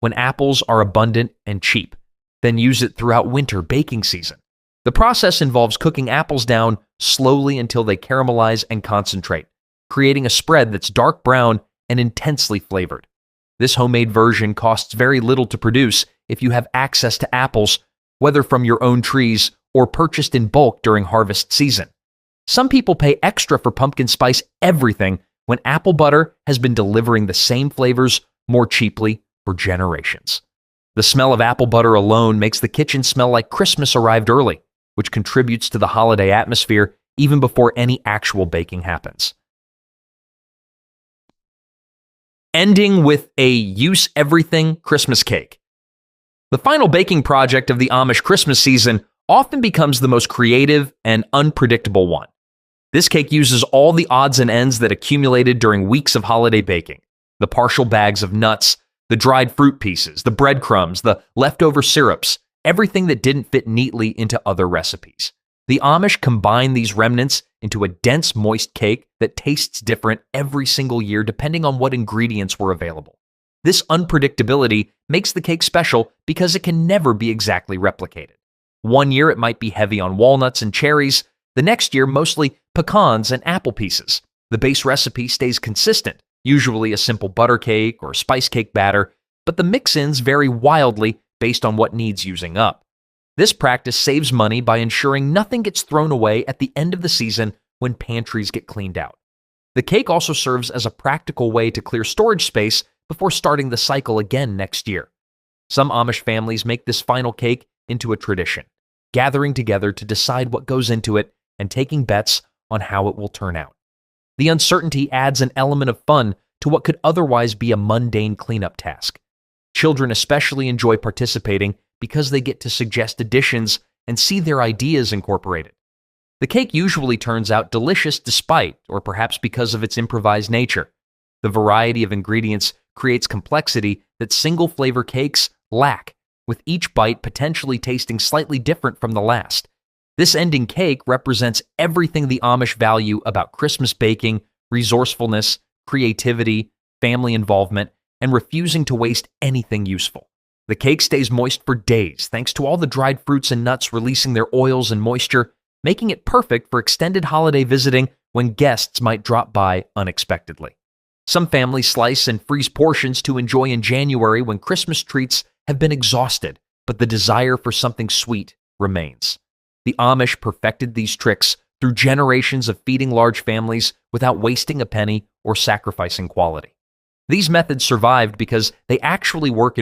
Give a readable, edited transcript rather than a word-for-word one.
when apples are abundant and cheap, then use it throughout winter baking season. The process involves cooking apples down slowly until they caramelize and concentrate, creating a spread that's dark brown and intensely flavored. This homemade version costs very little to produce if you have access to apples, whether from your own trees or purchased in bulk during harvest season. Some people pay extra for pumpkin spice everything when apple butter has been delivering the same flavors more cheaply for generations. The smell of apple butter alone makes the kitchen smell like Christmas arrived early, which contributes to the holiday atmosphere even before any actual baking happens. Ending with a use everything Christmas cake. The final baking project of the Amish Christmas season often becomes the most creative and unpredictable one. This cake uses all the odds and ends that accumulated during weeks of holiday baking: the partial bags of nuts, the dried fruit pieces, the breadcrumbs, the leftover syrups, everything that didn't fit neatly into other recipes. The Amish combine these remnants into a dense, moist cake that tastes different every single year depending on what ingredients were available. This unpredictability makes the cake special because it can never be exactly replicated. One year it might be heavy on walnuts and cherries, the next year mostly pecans and apple pieces. The base recipe stays consistent, usually a simple butter cake or spice cake batter, but the mix-ins vary wildly based on what needs using up. This practice saves money by ensuring nothing gets thrown away at the end of the season when pantries get cleaned out. The cake also serves as a practical way to clear storage space before starting the cycle again next year. Some Amish families make this final cake into a tradition, gathering together to decide what goes into it and taking bets on how it will turn out. The uncertainty adds an element of fun to what could otherwise be a mundane cleanup task. Children especially enjoy participating because they get to suggest additions and see their ideas incorporated. The cake usually turns out delicious despite, or perhaps because of its improvised nature. The variety of ingredients creates complexity that single-flavor cakes lack, with each bite potentially tasting slightly different from the last. This ending cake represents everything the Amish value about Christmas baking: resourcefulness, creativity, family involvement, and refusing to waste anything useful. The cake stays moist for days thanks to all the dried fruits and nuts releasing their oils and moisture, making it perfect for extended holiday visiting when guests might drop by unexpectedly. Some families slice and freeze portions to enjoy in January when Christmas treats have been exhausted, but the desire for something sweet remains. The Amish perfected these tricks through generations of feeding large families without wasting a penny or sacrificing quality. These methods survived because they actually work in